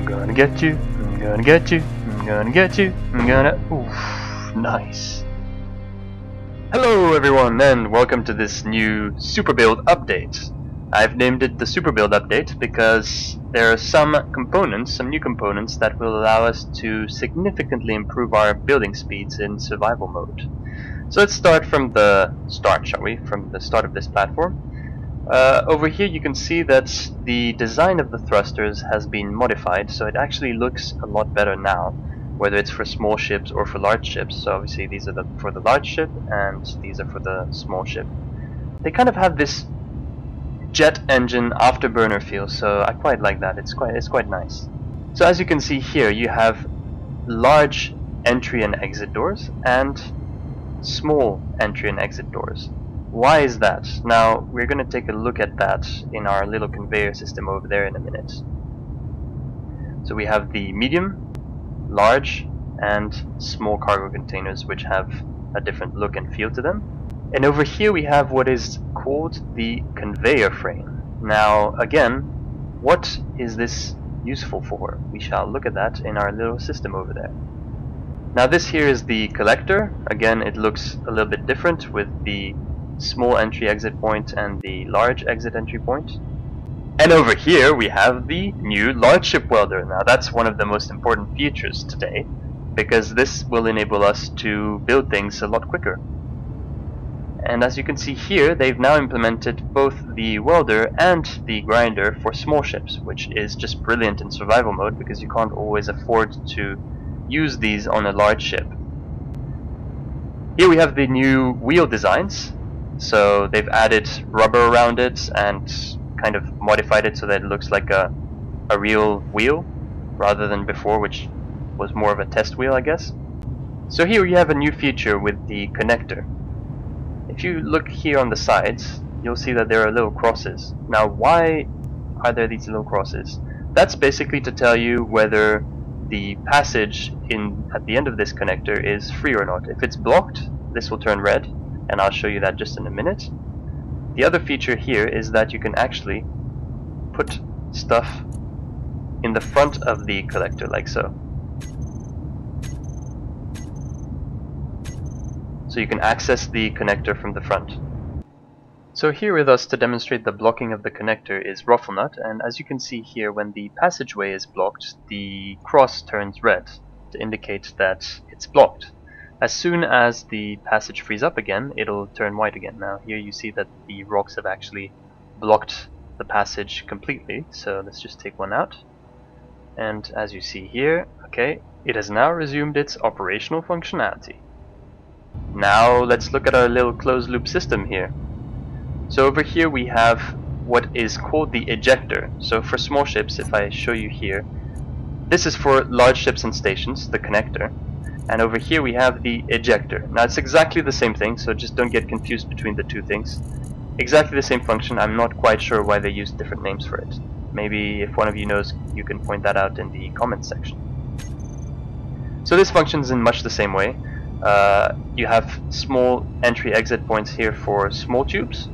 I'm gonna get you, I'm gonna get you, I'm gonna get you, I'm gonna... Oof, nice. Hello everyone and welcome to this new Superbuild update. I've named it the Superbuild update because there are some new components that will allow us to significantly improve our building speeds in survival mode. So let's start from the start, shall we? From the start of this platform. Over here you can see that the design of the thrusters has been modified, so it actually looks a lot better now, whether it's for small ships or for large ships. So obviously these are for the large ship and these are for the small ship. They kind of have this jet engine afterburner feel, so I quite like that. It's quite nice. So as you can see here, you have large entry and exit doors and small entry and exit doors. Why is that? Now we're going to take a look at that in our little conveyor system over there in a minute. So we have the medium, large and small cargo containers, which have a different look and feel to them. And over here we have what is called the conveyor frame. Now again, what is this useful for? We shall look at that in our little system over there. Now this here is the collector. Again, it looks a little bit different with the small entry exit point and the large exit entry point. And over here we have the new large ship welder. Now that's one of the most important features today, because this will enable us to build things a lot quicker. And as you can see here, they've now implemented both the welder and the grinder for small ships, which is just brilliant in survival mode because you can't always afford to use these on a large ship. Here we have the new wheel designs. So they've added rubber around it and kind of modified it so that it looks like a real wheel rather than before, which was more of a test wheel, I guess. So here you have a new feature with the connector. If you look here on the sides, you'll see that there are little crosses. Now why are there these little crosses? That's basically to tell you whether the passage at the end of this connector is free or not. If it's blocked, this will turn red, and I'll show you that just in a minute. The other feature here is that you can actually put stuff in the front of the collector, like so. So you can access the connector from the front. So here with us to demonstrate the blocking of the connector is Rufflenut, and as you can see here, when the passageway is blocked, the cross turns red to indicate that it's blocked. As soon as the passage frees up again, it'll turn white again. Now here you see that the rocks have actually blocked the passage completely, so let's just take one out. And as you see here, okay, it has now resumed its operational functionality. Now let's look at our little closed loop system here. So over here we have what is called the ejector. So for small ships, if I show you here, this is for large ships and stations, the connector. And over here we have the ejector. Now it's exactly the same thing, so just don't get confused between the two things. Exactly the same function. I'm not quite sure why they use different names for it. Maybe if one of you knows, you can point that out in the comments section. So this functions in much the same way. You have small entry-exit points here for small tubes.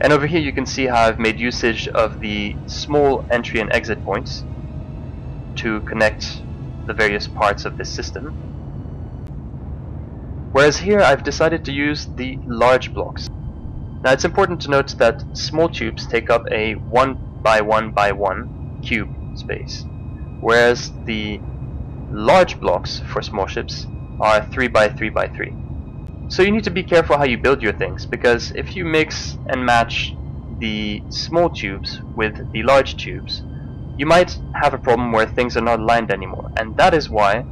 And over here you can see how I've made usage of the small entry and exit points to connect the various parts of this system. Whereas here I've decided to use the large blocks. Now it's important to note that small tubes take up a 1 by 1 by 1 cube space, whereas the large blocks for small ships are 3 by 3 by 3. So you need to be careful how you build your things, because if you mix and match the small tubes with the large tubes, you might have a problem where things are not aligned anymore, and that is why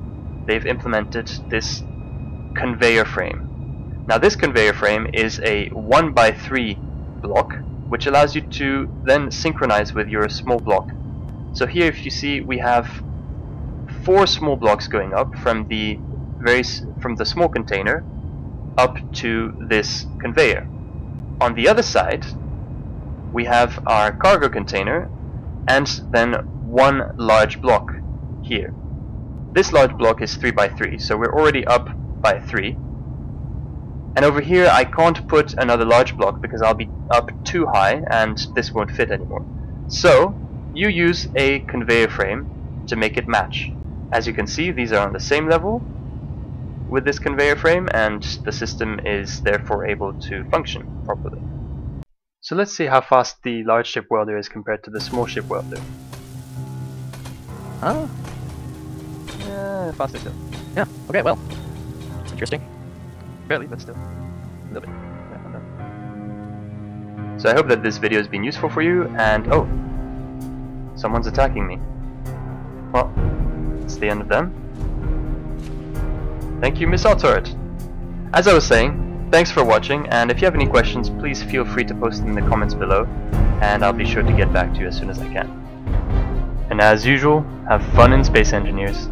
they've implemented this conveyor frame. Now this conveyor frame is a 1 by 3 block, which allows you to then synchronize with your small block. So here if you see, we have 4 small blocks going up from the small container up to this conveyor. On the other side we have our cargo container and then one large block here. This large block is 3 by 3, so we're already up by 3. And over here I can't put another large block because I'll be up too high and this won't fit anymore. So you use a conveyor frame to make it match. As you can see, these are on the same level with this conveyor frame, and the system is therefore able to function properly. So let's see how fast the large ship welder is compared to the small ship welder. Yeah, faster still. Yeah, okay, well. Interesting. Barely, but still. A little bit. Yeah, I'm done. So I hope that this video has been useful for you, and oh, someone's attacking me. Well, it's the end of them. Thank you, Missile Turret. As I was saying, thanks for watching, and if you have any questions, please feel free to post them in the comments below, and I'll be sure to get back to you as soon as I can. And as usual, have fun in Space Engineers.